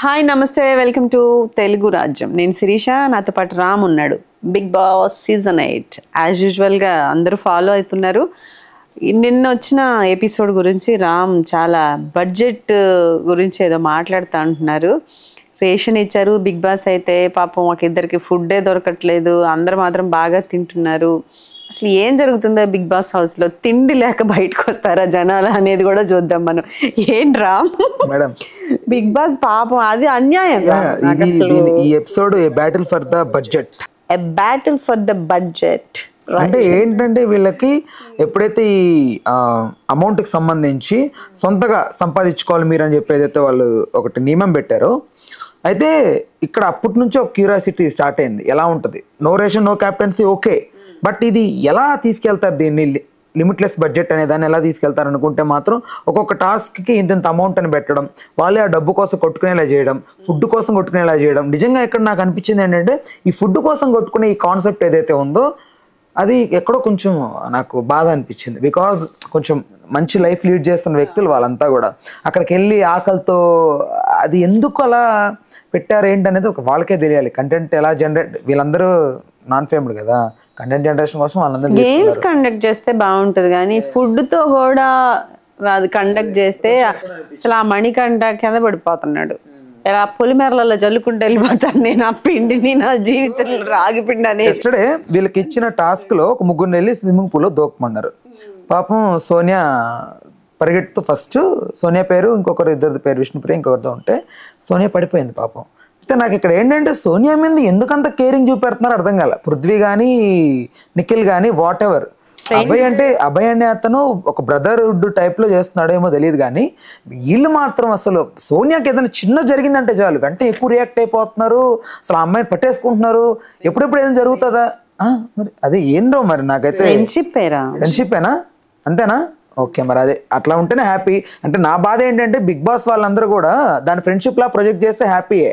Hi నమస్తే welcome to Telugu రాజ్యం. నేను శిరీష, నాతో పాటు రామ్ ఉన్నాడు. బిగ్ బాస్ సీజన్ 8 యాజ్ యూజువల్గా అందరూ ఫాలో అవుతున్నారు. నిన్న వచ్చిన ఎపిసోడ్ గురించి రామ్ చాలా బడ్జెట్ గురించి ఏదో మాట్లాడుతూ అంటున్నారు. రేషన్ ఇచ్చారు బిగ్ బాస్ అయితే, పాపం ఒక ఇద్దరికి ఫుడ్డే దొరకట్లేదు, అందరు మాత్రం బాగా తింటున్నారు. అసలు ఏం జరుగుతుందో బిగ్ బాస్ హౌస్ లో, తిండి లేక బయటకు వస్తారా జనాలు అనేది కూడా చూద్దాం మనం. ఏంట్రా మేడం బిగ్ బాస్ పాపం, అది అన్యాయం. ఈ episode A battle for the budget. A battle for the budget అంటే ఏంటంటే వీళ్ళకి ఎప్పుడైతే ఈ అమౌంట్కి సంబంధించి సొంతగా సంపాదించుకోవాలి మీరు అని చెప్పి ఏదైతే వాళ్ళు ఒకటి నియమం పెట్టారో, అయితే ఇక్కడ అప్పటి నుంచి ఒక క్యూరియాసిటీ స్టార్ట్ అయింది. ఎలా ఉంటుంది, no ration no captaincy okay, but ఇది ఎలా తీసుకెళ్తారు, దీన్ని లిమిట్లెస్ బడ్జెట్ అనే దాన్ని ఎలా తీసుకెళ్తారు అనుకుంటే మాత్రం ఒక్కొక్క టాస్క్కి ఇంత అమౌంట్ అని పెట్టడం, వాళ్ళే ఆ డబ్బు కోసం కొట్టుకునేలా చేయడం, ఫుడ్ కోసం కొట్టుకునేలా చేయడం. నిజంగా ఇక్కడ నాకు అనిపించింది ఏంటంటే ఈ ఫుడ్ కోసం కొట్టుకునే ఈ కాన్సెప్ట్ ఏదైతే ఉందో అది ఎక్కడో కొంచెం నాకు బాధ అనిపించింది. బికాజ్ కొంచెం మంచి లైఫ్ లీడ్ చేస్తున్న వ్యక్తులు వాళ్ళంతా కూడా అక్కడికి వెళ్ళి ఆకలితో అది ఎందుకు అలా పెట్టారు ఏంటనేది ఒక వాళ్ళకే తెలియాలి. కంటెంట్ ఎలా జనరేట్, వీళ్ళందరూ నాన్ ఫేమ్డ్ కదా, కంటెంట్ జనరేషన్ కోసం వాళ్ళందరూ గేమ్స్ కండక్ట్ చేస్తే బాగుంటుంది, కానీ ఫుడ్ తో కూడా అది కండక్ట్ చేస్తే అసలు ఆ మణికంఠ కింద పడిపోతున్నాడు. ఇలా పొలిమేరలలో జల్లుకుంటూ వెళ్ళిపోతాను నేను ఆ పిండిని, నా జీవితంలో రాగి పిండి అనేది. ఎస్టర్డే వీళ్ళకి ఇచ్చిన టాస్క్ లో ఒక ముగ్గురు వెళ్ళి స్విమ్మింగ్ పూల్ లో దూకమన్నారు. పాపం సోనియా పరిగెడుతూ, ఫస్ట్ సోనియా పేరు, ఇంకొకరు ఇద్దరిది పేరు విష్ణుప్రియ, ఇంకొకరితో ఉంటే సోనియా పడిపోయింది పాపం. అయితే నాకు ఇక్కడ ఏంటంటే సోనియా మీద ఎందుకంత కేరింగ్ చూపెడుతున్నారు అర్థం కాల. పృథ్వీ కానీ నిఖిల్ కానీ వాట్ ఎవర్, అభయ్ అనే అతను ఒక బ్రదర్హుడ్ టైప్ లో చేస్తున్నాడో ఏమో తెలియదు, కానీ వీళ్ళు మాత్రం అసలు సోనియాకి ఏదైనా చిన్న జరిగిందంటే చాలు వెంటనే ఎక్కువ రియాక్ట్ అయిపోతున్నారు, అసలు ఆ అమ్మాయిని పట్టేసుకుంటున్నారు. ఎప్పుడెప్పుడు ఏదైనా జరుగుతుందా మరి, అదే ఏందో మరి. నాకైతే ఫ్రెండ్షిప్పేనా, అంతేనా? ఓకే, మరి అదే అట్లా ఉంటేనే హ్యాపీ. అంటే నా బాధ ఏంటంటే బిగ్ బాస్ వాళ్ళందరూ కూడా దాని ఫ్రెండ్షిప్ లా ప్రొజెక్ట్ చేస్తే హ్యాపీయే,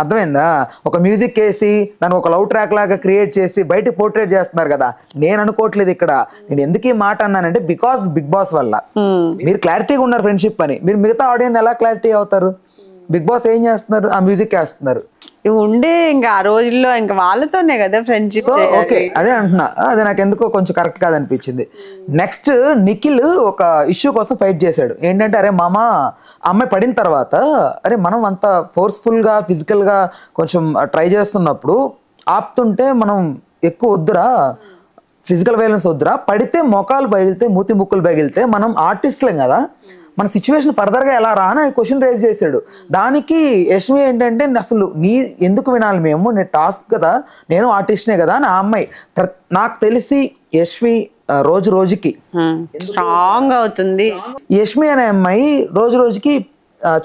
అర్థమైందా? ఒక మ్యూజిక్ వేసి దాన్ని ఒక లవ్ ట్రాక్ లాగా క్రియేట్ చేసి బయటకు పోర్ట్రేట్ చేస్తున్నారు కదా. నేను అనుకోవట్లేదు ఇక్కడ. నేను ఎందుకు ఈ మాట అన్నానంటే బికాస్ బిగ్ బాస్ వల్ల మీరు క్లారిటీగా ఉన్నారు ఫ్రెండ్షిప్ అని, మీరు మిగతా ఆడియన్స్ ఎలా క్లారిటీ అవుతారు? బిగ్ బాస్ ఏం చేస్తున్నారు, ఆ మ్యూజిక్ వేస్తున్నారు. ఉండే ఇంకా ఆ రోజుల్లో ఇంకా వాళ్ళతోనే కదా ఫ్రెండ్షిప్. ఓకే, అదే అంటున్నా, అదే నాకు ఎందుకో కొంచెం కరెక్ట్ కాదనిపించింది. నెక్స్ట్ నిఖిల్ ఒక ఇష్యూ కోసం ఫైట్ చేశాడు. ఏంటంటే అరే మామ, అమ్మాయి పడిన తర్వాత అరే మనం అంత ఫోర్స్ఫుల్గా ఫిజికల్గా కొంచెం ట్రై చేస్తున్నప్పుడు ఆపుతుంటే మనం ఎక్కువ వద్దురా, ఫిజికల్ వైలెన్స్ వద్దురా, పడితే మొఖాలు పగిలితే మూతి ముక్కులు పగిలితే మనం ఆర్టిస్ట్లేం కదా, మన సిచ్యువేషన్ ఫర్దర్గా ఎలా రా అని క్వశ్చన్ రేజ్ చేశాడు. దానికి యష్మి ఏంటంటే అసలు నీ ఎందుకు వినాలి మేము, నేను టాస్క్ కదా, నేను ఆర్టిస్ట్నే కదా అని ఆ అమ్మాయి. నాకు తెలిసి యష్మి రోజు రోజుకి స్ట్రాంగ్ అవుతుంది. యష్మి అనే అమ్మాయి రోజు రోజుకి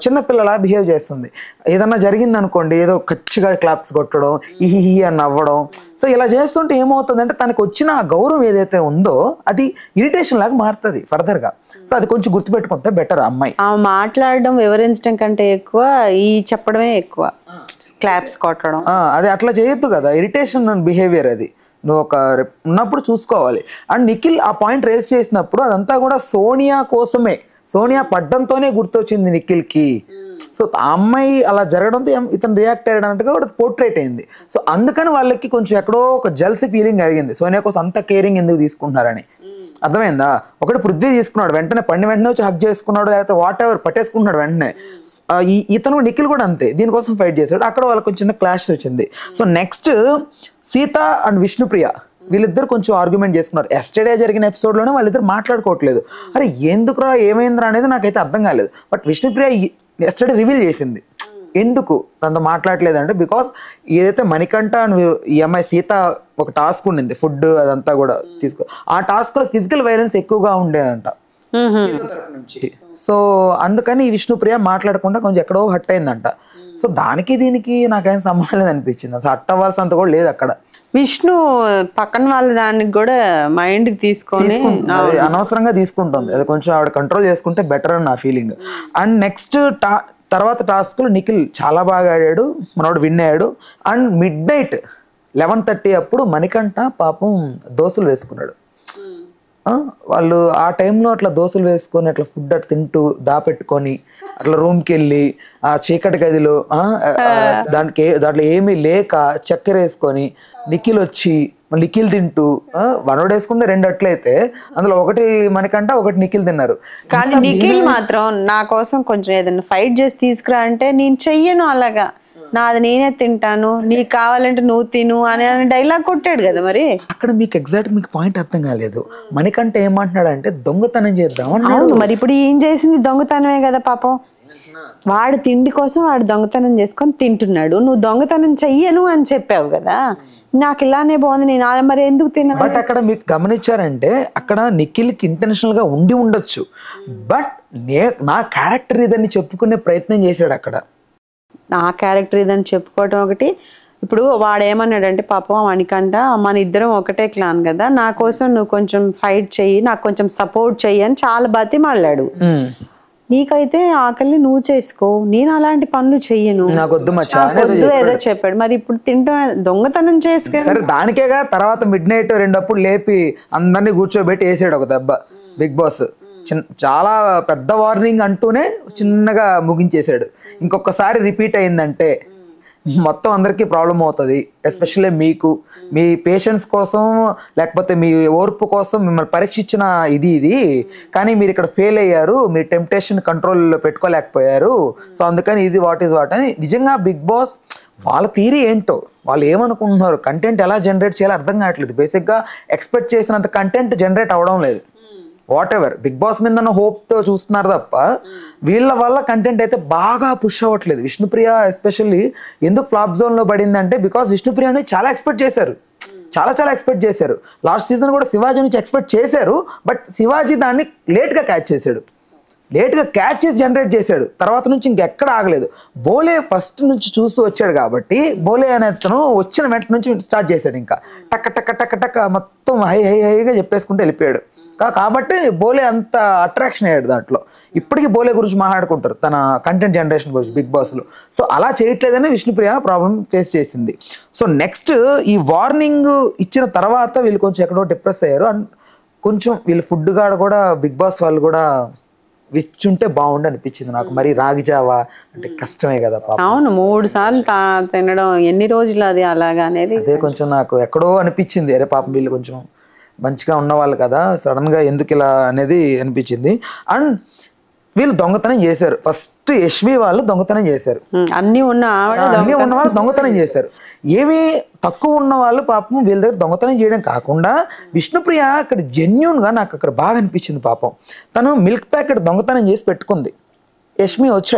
చిన్నపిల్లలా బిహేవ్ చేస్తుంది. ఏదన్నా జరిగింది అనుకోండి, ఏదో ఖచ్చిగా క్లాప్స్ కొట్టడం, ఇహి అని నవ్వడం. సో ఇలా చేస్తుంటే ఏమవుతుందంటే తనకు వచ్చిన గౌరవం ఏదైతే ఉందో అది ఇరిటేషన్ లాగా మారుతుంది ఫర్దర్గా. సో అది కొంచెం గుర్తుపెట్టుకుంటే బెటర్. అమ్మాయి మాట్లాడడం వివరించడం కంటే ఎక్కువ ఈ చెప్పడమే ఎక్కువ, క్లాప్స్ కొట్టడం, అది అట్లా చేయొద్దు కదా, ఇరిటేషన్ బిహేవియర్ అది. నువ్వు ఒక ఉన్నప్పుడు చూసుకోవాలి. అండ్ నిఖిల్ ఆ పాయింట్ రేస్ చేసినప్పుడు అదంతా కూడా సోనియా కోసమే, సోనియా పడ్డంతోనే గుర్తొచ్చింది నిఖిల్కి. సో ఆ అమ్మాయి అలా జరగడంతో ఇతను రియాక్ట్ అయ్యడానికి కూడా పోర్ట్రేట్ అయింది. సో అందుకని వాళ్ళకి కొంచెం ఎక్కడో ఒక జెల్సీ ఫీలింగ్ కలిగింది, సోనియా కోసం అంత కేరింగ్ ఎందుకు తీసుకుంటున్నారని. అర్థమైందా? ఒకటి పృథ్వీ తీసుకున్నాడు, వెంటనే వెంటనే వచ్చి హక్ చేసుకున్నాడు, లేకపోతే వాట్ ఎవర్ పట్టేసుకుంటున్నాడు వెంటనే. ఇతను నిఖిల్ కూడా అంతే, దీనికోసం ఫైట్ చేశాడు. అక్కడ వాళ్ళకి కొంచెం చిన్న క్లాష్ వచ్చింది. So next Sita and Vishnupriya వీళ్ళిద్దరు కొంచెం ఆర్గ్యుమెంట్ చేసుకున్నారు. ఎస్టర్డే జరిగిన ఎపిసోడ్లోనే వాళ్ళిద్దరు మాట్లాడుకోవట్లేదు. అరే ఎందుకురా, ఏమైందిరా అనేది నాకైతే అర్థం కాలేదు. బట్ విష్ణుప్రియ ఎస్టర్డే రివీల్ చేసింది ఎందుకు తనతో మాట్లాడలేదు అంటే, బికాస్ ఏదైతే మణికంఠ ఈ అమ్మాయి సీత ఒక టాస్క్ ఉండింది, ఫుడ్ అదంతా కూడా తీసుకో, ఆ టాస్క్లో ఫిజికల్ వైలెన్స్ ఎక్కువగా ఉండేదంట నుంచి. సో అందుకని విష్ణుప్రియ మాట్లాడకుండా కొంచెం ఎక్కడో హట్ అయిందంట. సో దానికి దీనికి నాకేం సంబంధం అనిపించింది. అసలు హట్ అవ్వాల్సినంత కూడా లేదు అక్కడ. విష్ణు పక్కన వాళ్ళ దానికి కూడా మైండ్ తీసుకొని అనవసరంగా తీసుకుంటుంది. అది కొంచెం ఆవిడ కంట్రోల్ చేసుకుంటే బెటర్ అని నా ఫీలింగ్. అండ్ నెక్స్ట్ తర్వాత టాస్క్లో నిఖిల్ చాలా బాగా ఆడాడు, మనోడు విన్ అయ్యాడు. అండ్ మిడ్ నైట్ 11:30 అప్పుడు మణికంఠ పాపం దోశలు వేసుకున్నాడు. వాళ్ళు ఆ టైంలో అట్లా దోశలు వేసుకొని అట్లా ఫుడ్ అట్లా తింటూ దాపెట్టుకొని అట్లా రూమ్కి వెళ్ళి ఆ చీకటి గదిలో దాంట్లో ఏమీ లేక చక్కెర వేసుకొని నిఖిల్ వచ్చి నిఖిల్ తింటూ వనోడు వేసుకుంది 2 అట్లయితే అందులో ఒకటి మనకంట ఒకటి నిఖిల్ తిన్నారు. కానీ నిఖిల్ మాత్రం నా కోసం కొంచెం ఏదైనా ఫైట్ చేసి తీసుకురా అంటే నేను చెయ్యను, అలాగా నాది నేనే తింటాను, నీకు కావాలంటే నువ్వు తిను అని డైలాగ్ కొట్టాడు కదా. మరి అక్కడ మీకు ఎగ్జాక్ట్ మీకు పాయింట్ అర్థం కాలేదు. మణికంఠ ఏమంటున్నాడు అంటే దొంగతనం చేద్దాం అన్నాడు. మరి ఇప్పుడు ఏం చేసింది దొంగతనమే కదా పాపం. వాడు తిండి కోసం వాడు దొంగతనం చేసుకొని తింటున్నాడు, నువ్వు దొంగతనం చెయ్యను అని చెప్పావు కదా. నాకు ఇలానే బాగుంది, నేను మరి ఎందుకు తిన్నా. బట్ అక్కడ మీకు గమనించారంటే అక్కడ నిఖిల్కి ఇంటెన్షనల్ గా ఉండి ఉండొచ్చు, బట్ నా క్యారెక్టర్ ఇదని చెప్పుకునే ప్రయత్నం చేశాడు అక్కడ. నా క్యారెక్టర్ ఇదని చెప్పుకోవటం ఒకటి. ఇప్పుడు వాడు ఏమన్నాడంటే పాపం మణికంఠ మన ఇద్దరం ఒకటే క్లాన్ కదా, నా కోసం నువ్వు కొంచెం ఫైట్ చెయ్యి, నాకు కొంచెం సపోర్ట్ చెయ్యి అని చాలా బతిమాలాడు. నీకైతే ఆకలి నువ్వు చేసుకో, నేను అలాంటి పనులు చెయ్యను, ఏదో చెప్పాడు. మరి ఇప్పుడు తింటాం దొంగతనం చేసుకో. సరే దానికేగా తర్వాత మిడ్ నైట్ 2 అప్పుడు లేపి అందరినీ కూర్చోబెట్టి వేసాడు ఒక దెబ్బ బిగ్ బాస్. చాలా పెద్ద వార్నింగ్ అంటూనే చిన్నగా ముగించేశాడు. ఇంకొకసారి రిపీట్ అయిందంటే మొత్తం అందరికీ ప్రాబ్లం అవుతుంది. ఎస్పెషల్లీ మీకు మీ పేషెన్స్ కోసం లేకపోతే మీ ఓర్పు కోసం మిమ్మల్ని పరీక్షించిన ఇది కానీ మీరు ఇక్కడ ఫెయిల్ అయ్యారు, మీ టెంప్టేషన్ కంట్రోల్లో పెట్టుకోలేకపోయారు. సో అందుకని ఇది వాట్ ఈజ్ వాట్ అని. నిజంగా బిగ్ బాస్ వాళ్ళ థియరీ ఏంటో, వాళ్ళు ఏమనుకుంటున్నారు, కంటెంట్ ఎలా జనరేట్ చేయాలో అర్థం కావట్లేదు. బేసిక్గా ఎక్స్పెక్ట్ చేసినంత కంటెంట్ జనరేట్ అవ్వడం లేదు. వాట్ ఎవర్ బిగ్ బాస్ మీద హోప్తో చూస్తున్నారు తప్ప వీళ్ళ వల్ల కంటెంట్ అయితే బాగా పుష్ అవ్వట్లేదు. విష్ణుప్రియ ఎస్పెషల్లీ ఎందుకు ఫ్లాప్ జోన్లో పడిందంటే బికాస్ విష్ణుప్రియని చాలా ఎక్స్పెక్ట్ చేశారు, చాలా ఎక్స్పెక్ట్ చేశారు. లాస్ట్ సీజన్ కూడా శివాజీ నుంచి ఎక్స్పెక్ట్ చేశారు, బట్ శివాజీ దాన్ని లేట్గా క్యాచ్ చేశాడు, లేట్గా క్యాచ్ చేసి జనరేట్ చేశాడు. తర్వాత నుంచి ఇంకెక్కడ ఆగలేదు. బోలే ఫస్ట్ నుంచి చూస్తూ వచ్చాడు కాబట్టి బోలే అనే అతను వచ్చిన వెంట నుంచి స్టార్ట్ చేశాడు. ఇంకా టక్క టక్క టక్క టక్క మొత్తం హైగా చెప్పేసుకుంటూ వెళ్ళిపోయాడు. కాబట్టి బోలే అంత అట్రాక్షన్ అయ్యాడు దాంట్లో. ఇప్పటికీ బోలే గురించి మాట్లాడుకుంటారు తన కంటెంట్ జనరేషన్ గురించి బిగ్ బాస్లో. సో అలా చేయట్లేదని విష్ణుప్రియ ప్రాబ్లం ఫేస్ చేసింది. సో నెక్స్ట్ ఈ వార్నింగ్ ఇచ్చిన తర్వాత వీళ్ళు కొంచెం ఎక్కడో డిప్రెస్ అయ్యారు. అండ్ కొంచెం వీళ్ళు ఫుడ్ గాడు కూడా బిగ్ బాస్ వాళ్ళు కూడా విచ్చుంటే బాగుండు అనిపించింది నాకు. మరి రాగి జావా అంటే కష్టమే కదా పాపం. అవును 3 సార్లు తినడం ఎన్ని రోజులు అది అలాగా అనేది అదే కొంచెం నాకు ఎక్కడో అనిపించింది. అరే పాపం వీళ్ళు కొంచెం మంచిగా ఉన్నవాళ్ళు కదా, సడన్గా ఎందుకు ఇలా అనేది అనిపించింది. అండ్ వీళ్ళు దొంగతనం చేశారు. ఫస్ట్ యశ్వి వాళ్ళు దొంగతనం చేశారు, అన్నీ ఉన్న వాళ్ళు దొంగతనం చేశారు. ఏమి తక్కువ ఉన్న వాళ్ళు పాపం వీళ్ళ దగ్గర దొంగతనం చేయడం కాకుండా విష్ణుప్రియ అక్కడ జెన్యున్గా నాకు అక్కడ బాగా అనిపించింది. పాపం తను మిల్క్ ప్యాకెట్ దొంగతనం చేసి పెట్టుకుంది. యశ్మి వచ్చి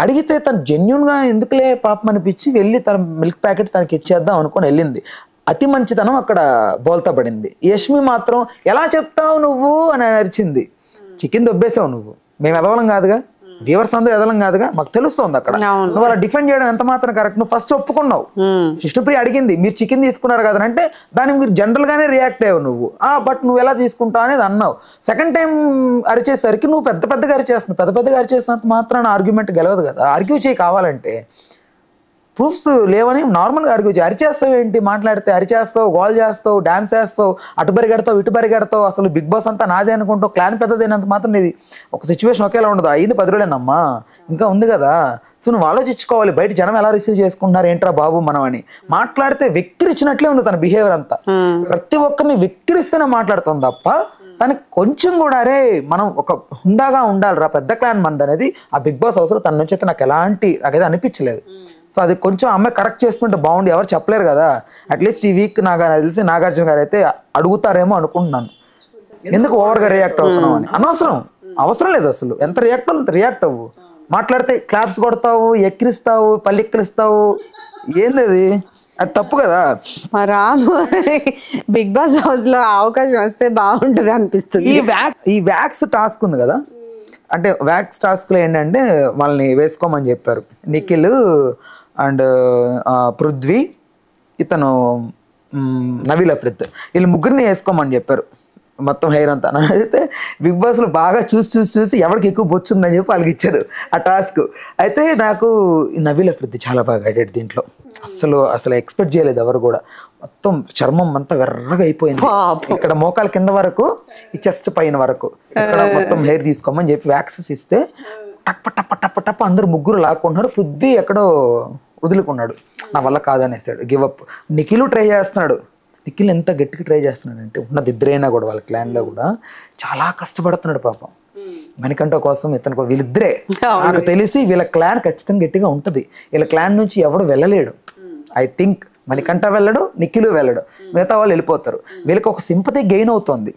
అడిగితే తను జెన్యున్గా ఎందుకులే పాపం అనిపించి వెళ్ళి తన మిల్క్ ప్యాకెట్ తనకి ఇచ్చేద్దాం అనుకొని వెళ్ళింది. అతి మంచితనం అక్కడ బోల్తా పడింది. యష్మి మాత్రం ఎలా చెప్తావు నువ్వు అని అరిచింది. చికెన్ దొబ్బేసావు నువ్వు, మేము ఎదవలం కాదుగా, వ్యూవర్స్ అందరూ ఎదలం కాదుగా, మాకు తెలుస్తుంది అక్కడ. నువ్వు అలా డిఫెండ్ చేయడం ఎంత మాత్రం కరెక్ట్. నువ్వు ఫస్ట్ ఒప్పుకున్నావు, విష్ణుప్రియ అడిగింది మీరు చికెన్ తీసుకున్నారు కదా అంటే దానికి మీరు జనరల్ గానే రియాక్ట్ అయ్యావు నువ్వు. బట్ నువ్వు ఎలా తీసుకుంటావు అనేది అన్నావు. సెకండ్ టైం అరిచేసరికి నువ్వు పెద్దగా అరిచేస్తున్నావు. పెద్దగా అరిచేసినంత మాత్రాన ఆర్గ్యుమెంట్ గెలవదు కదా. ఆర్గ్యూ చేయి కావాలంటే, ప్రూఫ్స్ లేవని నార్మల్గా ఆర్గ్యూ చేయి. అరిచేస్తావు ఏంటి, మాట్లాడితే అరిచేస్తావు, గోల్ చేస్తావు, డాన్స్ చేస్తావు, అటు పరిగెడతావు ఇటు పరిగెడతావు. అసలు బిగ్ బాస్ అంతా నాదే అనుకుంటావు, క్లాన్ పెద్దదైనంత మాత్రం ఇది ఒక సిచ్యువేషన్ ఒకేలా ఉండదు. 5-10 రోజులేనమ్మా ఇంకా ఉంది కదా. సో నువ్వు ఆలోచించుకోవాలి బయట జనం ఎలా రిసీవ్ చేసుకుంటున్నారు ఏంట్రా బాబు మనం అని. మాట్లాడితే వెక్కిరిచ్చినట్లే ఉంది తన బిహేవియర్ అంతా. ప్రతి ఒక్కరిని వెక్కిరిస్తేనే మాట్లాడుతుంది తప్ప తనకి కొంచెం కూడా అరే మనం ఒక హుందాగా ఉండాలిరా, పెద్ద క్లాన్ మనది అనేది ఆ బిగ్ బాస్ హౌస్లో తన నుంచి అయితే నాకైతే అనిపించలేదు. సో అది కొంచెం అమ్మాయి కరెక్ట్ చేసుకుంటే బాగుండి, ఎవరు చెప్పలేరు కదా. అట్లీస్ట్ ఈ వీక్ నాకు తెలిసి నాగార్జున గారు అయితే అడుగుతారేమో అనుకుంటున్నాను, ఎందుకు ఓవర్గా రియాక్ట్ అవుతున్నావు అని. అవసరం లేదు అసలు. ఎంత రియాక్ట్ అవ్వు అంత రియాక్ట్ అవ్వు. మాట్లాడితే క్లాప్స్ కొడతావు, ఎక్కిరిస్తావు, పల్లెక్కిరిస్తావు, ఏంది అది తప్పు కదా. రాము బిగ్ బాస్ హౌస్ లో అవకాశం వస్తే బాగుంటది అనిపిస్తుంది. ఈ వ్యాక్స్ టాస్క్ ఉంది కదా, అంటే వ్యాక్స్ టాస్క్లో ఏంటంటే వాళ్ళని వేసుకోమని చెప్పారు. నిఖిల్ అండ్ పృథ్వీ, ఇతను నవీల్ అఫ్రిత్, వీళ్ళు ముగ్గురిని వేసుకోమని చెప్పారు. మొత్తం హెయిర్ అంతా. అయితే బిగ్ బాస్లో బాగా చూసి ఎవరికి ఎక్కువ బొచ్చుందని చెప్పి వాళ్ళకి ఇచ్చాడు ఆ టాస్క్. అయితే నాకు నవీల్ అఫ్రిది చాలా బాగా ఆడాడు దీంట్లో. అసలు ఎక్స్పెక్ట్ చేయలేదు ఎవరు కూడా. మొత్తం చర్మం అంతా వెర్రగా అయిపోయింది, ఇక్కడ మోకాల కింద వరకు, ఈ చెస్ట్ పైన వరకు, ఇక్కడ మొత్తం హెయిర్ తీసుకోమని చెప్పి వ్యాక్సెస్ ఇస్తే టప్ప టప్ప టప్ప టప్ప అందరు ముగ్గురు లాక్కుంటున్నారు. పృథ్వీ ఎక్కడో వదులుకున్నాడు, నా వల్ల కాదనేసాడు, గివ్ అప్. నిఖిల్ ట్రై చేస్తున్నాడు. నిఖిల్ ఎంత గట్టిగా ట్రై చేస్తున్నాడంటే ఉన్నది ఇద్దరైనా కూడా వాళ్ళ క్లాన్లో కూడా చాలా కష్టపడుతున్నాడు పాపం. మణికంఠ కోసం ఇతను వీళ్ళిద్దరే నాకు తెలిసి వీళ్ళ క్లాన్ ఖచ్చితంగా గట్టిగా ఉంటుంది. వీళ్ళ క్లాన్ నుంచి ఎవడు వెళ్ళలేడు. ఐ థింక్ మణికంఠ వెళ్ళడు, నిఖిల్ వెళ్ళడు, మిగతా వాళ్ళు వెళ్ళిపోతారు. వీళ్ళకి ఒక సింపతి గెయిన్ అవుతుంది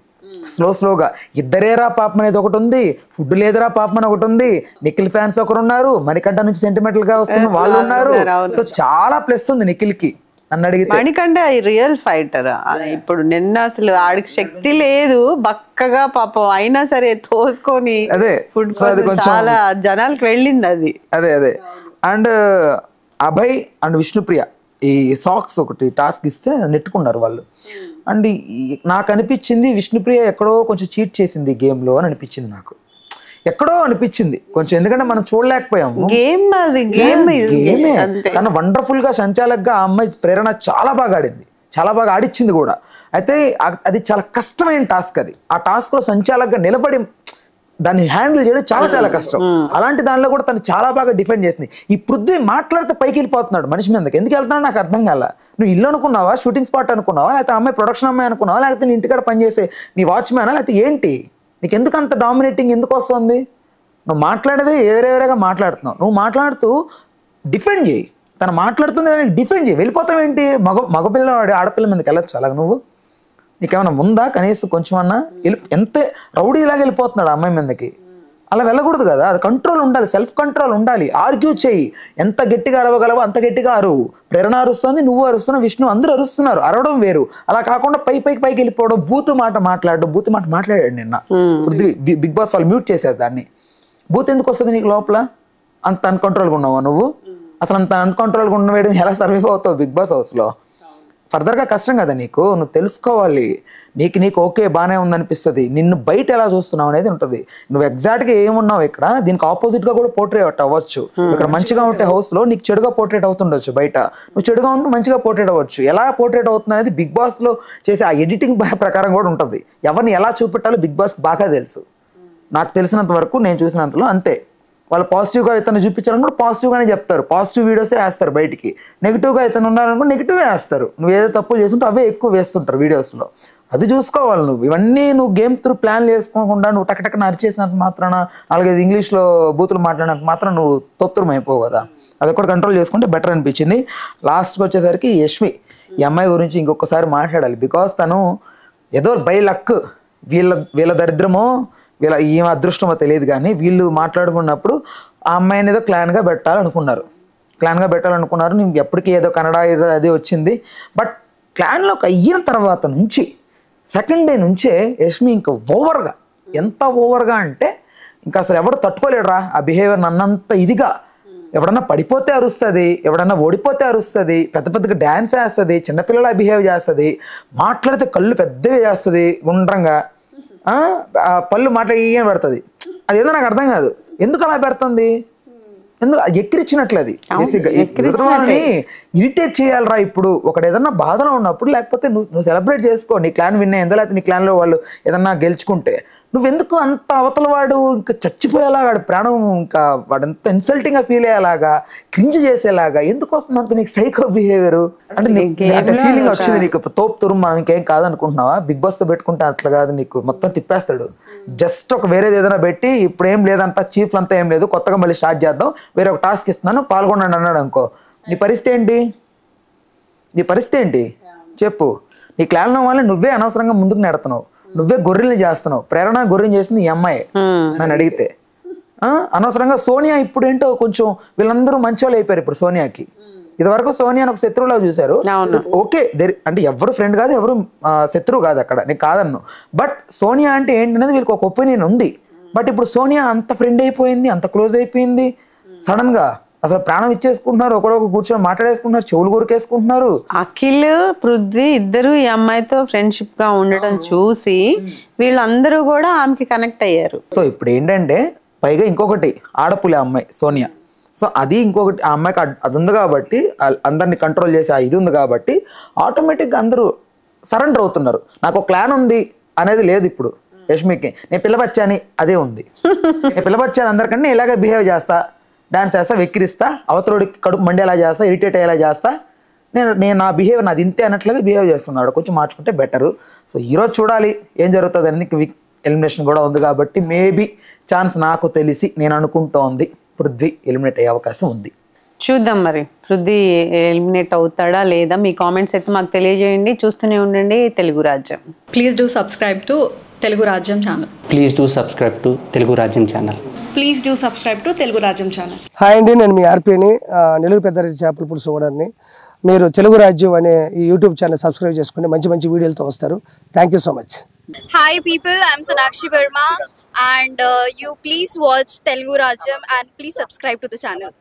స్లోగా. ఇద్దరేరా పాపం అనేది ఒకటి ఉంది, ఫుడ్ లేదరా పాపం అని ఒకటి ఉంది, నిఖిల్ ఫ్యాన్స్ ఒకరు ఉన్నారు, మణికంఠ నుంచి సెంటిమెంటల్ గా వస్తున్న వాళ్ళు ఉన్నారు. సో చాలా ప్లస్ ఉంది నిఖిల్ కి నన్ను అడిగితే. Manikanta real fighter. ఇప్పుడు నిన్న అసలు ఆడికి శక్తి లేదు, బక్కగా పాపం అయినా సరే తోసుకొని అదే ఫుడ్ చాలా జనాలకి వెళ్ళింది అది. అదే అండ్ అభయ్ అండ్ విష్ణుప్రియ ఈ సాక్స్ ఒకటి టాస్క్ ఇస్తే నెట్టుకున్నారు వాళ్ళు. అండ్ నాకు అనిపించింది విష్ణుప్రియ ఎక్కడో కొంచెం చీట్ చేసింది గేమ్లో అని అనిపించింది నాకు. ఎక్కడో అనిపించింది కొంచెం, ఎందుకంటే మనం చూడలేకపోయాము. గేమే తను వండర్ఫుల్ గా సంచాలకుగా ఆ అమ్మాయి ప్రేరణ చాలా బాగా ఆడింది, చాలా బాగా ఆడిచ్చింది కూడా. అయితే అది చాలా కష్టమైన టాస్క్. అది ఆ టాస్క్ లో సంచాలకుగా నిలబడి దాన్ని హ్యాండిల్ చేయడం చాలా కష్టం. అలాంటి దానిలో కూడా తను చాలా బాగా డిఫెండ్ చేసింది. ఈ పృథ్వీ మాట్లాడితే పైకి వెళ్ళిపోతున్నాడు మనిషి మీదకి. ఎందుకు వెళ్తున్నాడు నాకు అర్థం కాల. నువ్వు ఇల్లు అనుకున్నావా, షూటింగ్ స్పాట్ అనుకున్నావా, లేకపోతే అమ్మాయి ప్రొడక్షన్ అమ్మాయి అనుకున్నావా, లేకపోతే నీ ఇంటికాడ పనిచేసే నీ వాచ్మ్యానా, లేకపోతే ఏంటి? నీకు ఎందుకు అంత డామినేటింగ్ ఎందుకు వస్తుంది? నువ్వు మాట్లాడేది వేరేగా మాట్లాడుతున్నావు. నువ్వు మాట్లాడుతూ డిఫెండ్ చేయి. తను మాట్లాడుతుంది డిఫెండ్ చేయి. వెళ్ళిపోతావు ఏంటి? మగపిల్ల ఆడపిల్ల మీదకి వెళ్ళొచ్చు అలాగ నువ్వు? నీకేమైనా ఉందా కనీసం కొంచెం అన్నా? ఎంత రౌడీలాగా వెళ్ళిపోతున్నాడు అమ్మాయి మీదకి. అలా వెళ్ళకూడదు కదా. అది కంట్రోల్ ఉండాలి, సెల్ఫ్ కంట్రోల్ ఉండాలి. ఆర్గ్యూ చేయి, ఎంత గట్టిగా అరవగలవో అంత గట్టిగా అరువు. ప్రేరణ అరుస్తుంది, నువ్వు అరుస్తున్నావు, విష్ణు, అందరూ అరుస్తున్నారు. అరవడం వేరు. అలా కాకుండా పైకి వెళ్ళిపోవడం, బూతు మాట మాట్లాడాడు నిన్న పృథ్వీ. బిగ్ బాస్ వాళ్ళు మ్యూట్ చేశారు దాన్ని. బూత్ ఎందుకు వస్తుంది నీకు లోపల? అంత అన్కంట్రోల్గా ఉన్నావా నువ్వు? అసలు అంత అన్కంట్రోల్గా ఉండవేయడం ఎలా సర్వైవ్ అవుతావు బిగ్ బాస్ హౌస్లో? ఫర్దర్గా కష్టం కదా నీకు. నువ్వు తెలుసుకోవాలి. నీకు ఓకే బాగానే ఉందనిపిస్తుంది, నిన్ను బయట ఎలా చూస్తున్నావు అనేది ఉంటుంది. నువ్వు ఎగ్జాక్ట్గా ఏమున్నావు ఇక్కడ, దీనికి ఆపోజిట్గా కూడా పోర్ట్రేట్ అవ్వచ్చు. ఇక్కడ మంచిగా ఉంటే హౌస్లో నీకు చెడుగా పోర్ట్రేట్ అవుతుండొచ్చు, బయట నువ్వు చెడుగా ఉంటే మంచిగా పోర్ట్రేట్ అవ్వచ్చు. ఎలా పోర్ట్రేట్ అవుతుంది అనేది బిగ్ బాస్లో చేసే ఆ ఎడిటింగ్ ప్రకారం కూడా ఉంటుంది. ఎవరిని ఎలా చూపెట్టాలో బిగ్ బాస్కి బాగా తెలుసు. నాకు తెలిసినంత వరకు, నేను చూసినంతలో అంతే. వాళ్ళు పాజిటివ్గా ఇతను చూపించాలని కూడా పాజిటివ్గానే చెప్తారు, పాజిటివ్ వీడియోసే వేస్తారు బయటికి. నెగిటివ్గా ఇతను ఉన్నారనుకో నెగిటివే వేస్తారు. నువ్వు ఏదో తప్పులు చేస్తుంటే అవే ఎక్కువ వేస్తుంటారు వీడియోస్లో. అది చూసుకోవాలి నువ్వు. ఇవన్నీ నువ్వు గేమ్ త్రూ ప్లాన్లు వేసుకోకుండా నువ్వు టక్కన అరిచేసినంత మాత్రాన, 4-5 ఇంగ్లీష్లో బూతులు మాట్లాడినంత మాత్రం నువ్వు తొత్తురం అయిపోవు కదా. అది కూడా కంట్రోల్ చేసుకుంటే బెటర్ అనిపించింది. లాస్ట్కి వచ్చేసరికి యశ్వి, ఈ అమ్మాయి గురించి ఇంకొకసారి మాట్లాడాలి. బికాస్ తను ఏదో బై లక్, వీళ్ళ దరిద్రమో వీళ్ళ ఏం అదృష్టమో తెలియదు కానీ, వీళ్ళు మాట్లాడుకున్నప్పుడు ఆ అమ్మాయిని ఏదో క్లాన్గా పెట్టాలనుకున్నారు. నేను ఎప్పటికీ ఏదో కన్నడ ఏదో అదే వచ్చింది. బట్ క్లాన్లోకి అయిన తర్వాత నుంచి సెకండ్ డే నుంచే యష్మి ఇంకా ఓవర్గా, ఎంత ఓవర్గా అంటే ఇంకా అసలు ఎవరు తట్టుకోలేడురా ఆ బిహేవియర్. నన్నంత ఇదిగా ఎవడన్నా పడిపోతే అరుస్తుంది, ఎవడన్నా ఓడిపోతే అరుస్తుంది, పెద్దగా డ్యాన్స్ వేస్తుంది, చిన్నపిల్లల బిహేవ్ చేస్తుంది, మాట్లాడితే కళ్ళు పెద్దవి చేస్తుంది, గుండ్రంగా పళ్ళు మాట్లాడి పెడుతుంది. అదేదో నాకు అర్థం కాదు, ఎందుకు అలా పెడుతుంది? ఎందుకు ఎక్కిరిచ్చినట్లు అది. వాళ్ళని ఇరిటేట్ చేయాలరా. ఇప్పుడు ఒకటి ఏదన్నా బాధలో ఉన్నప్పుడు, లేకపోతే నువ్వు సెలబ్రేట్ చేసుకో, నీ క్లాన్ విన్ అయిందో, లేకపోతే నీ క్లాన్లో వాళ్ళు ఏదన్నా గెలుచుకుంటే, నువ్వెందుకు అంత అవతల వాడు ఇంకా చచ్చిపోయేలాగా, వాడు ప్రాణం ఇంకా వాడు ఎంత ఇన్సల్టింగ్గా ఫీల్ అయ్యేలాగా, క్రింజ్ చేసేలాగా ఎందుకు వస్తుంది అంత నీకు సైకో బిహేవియర్? అంటే ఫీలింగ్ వచ్చింది నీకు, తోపు తురుము మనం ఇంకేం కాదనుకుంటున్నావా? బిగ్ బాస్తో పెట్టుకుంటే అట్లా కాదు, నీకు మొత్తం తిప్పేస్తాడు. జస్ట్ ఒక వేరేది ఏదైనా పెట్టి, ఇప్పుడు ఏం లేదంతా చీఫ్లు అంతా ఏం లేదు, కొత్తగా మళ్ళీ స్టార్ట్ చేద్దాం, వేరే ఒక టాస్క్ ఇస్తున్నాను పాల్గొనండి అన్నాడు అనుకో, నీ పరిస్థితి ఏంటి? చెప్పు. నీ క్లాన్ వల్ల నువ్వే అనవసరంగా ముందుకు నెడుతున్నావు, నువ్వే గొర్రెల్ని చేస్తున్నావు. ప్రేరణ గొర్రెని చేసింది ఈ అమ్మాయి నన్ను అడిగితే. అనవసరంగా సోనియా ఇప్పుడు ఏంటో కొంచెం వీళ్ళందరూ మంచి వాళ్ళు అయిపోయారు ఇప్పుడు సోనియాకి. ఇదివరకు సోనియాని ఒక శత్రువులా చూశారు. ఓకే, అంటే ఎవరు ఫ్రెండ్ కాదు, ఎవరు శత్రువు కాదు, అక్కడ నేను కాదన్ను. బట్ సోనియా అంటే ఏంటనేది వీళ్ళకి ఒక ఒపీనియన్ ఉంది. బట్ ఇప్పుడు సోనియా అంత ఫ్రెండ్ అయిపోయింది, అంత క్లోజ్ అయిపోయింది సడన్ గా. అసలు ప్రాణం ఇచ్చేసుకుంటున్నారు, ఒకరొకరు కూర్చొని మాట్లాడేసుకుంటున్నారు, చెవులు కొరికేసుకుంటున్నారు. అఖిల్ పృథ్వీ ఇద్దరు ఈ అమ్మాయితో ఫ్రెండ్షిప్ గా ఉండడం చూసి వీళ్ళందరూ కూడా ఆమెకి కనెక్ట్ అయ్యారు. సో ఇప్పుడు ఏంటంటే పైగా ఇంకొకటి ఆడపులి అమ్మాయి సోనియా. సో అది ఇంకొకటి, ఆ అమ్మాయికి అది ఉంది కాబట్టి, అందరిని కంట్రోల్ చేసే ఇది ఉంది కాబట్టి ఆటోమేటిక్గా అందరూ సరెండర్ అవుతున్నారు. నాకు ఒక ప్లాన్ ఉంది అనేది లేదు ఇప్పుడు యష్మికి. నేను పిల్లబచ్చాని అదే ఉంది. నేను పిల్లబచ్చాను అందరికంటే ఇలాగే బిహేవ్ చేస్తా, డాన్స్ చేస్తా, వెక్కిరిస్తా, అవతరుడికి కడుపు మండేలా చేస్తా, ఇరిటేట్ అయ్యేలా చేస్తా, నేను నా బిహేవియర్ నాది ఇంతే అన్నట్లుగా బిహేవ్ చేస్తున్నాడు. కొంచెం మార్చుకుంటే బెటరు. సో ఈరోజు చూడాలి ఏం జరుగుతుంది అని. ఎలిమినేషన్ కూడా ఉంది కాబట్టి మేబీ ఛాన్స్ నాకు తెలిసి నేను అనుకుంటోంది పృథ్వీ ఎలిమినేట్ అయ్యే అవకాశం ఉంది. చూద్దాం మరి పృథ్వీ ఎలిమినేట్ అవుతాడా లేదా. మీ కామెంట్స్ అయితే మాకు తెలియజేయండి. చూస్తూనే ఉండండి Telugu Rajyam. Please do subscribe to Telugu Rajyam channel. Please do subscribe to Telugu Rajyam channel. Please do subscribe to Telugu Rajyam channel. Hi అండి, నేను మీ ఆర్పీని, నెల్లూరు పెద్దారెడ్డి చేపల పులుసు ఓనర్ని. మీరు తెలుగు రాజ్యం అనే ఈ యూట్యూబ్ ఛానల్ సబ్స్క్రైబ్ చేసుకుని మంచి మంచి వీడియోలతో వస్తారు. Thank you so much. Hi people, I'm Sonakshi Verma and you please watch Telugu Rajyam and please subscribe to the channel.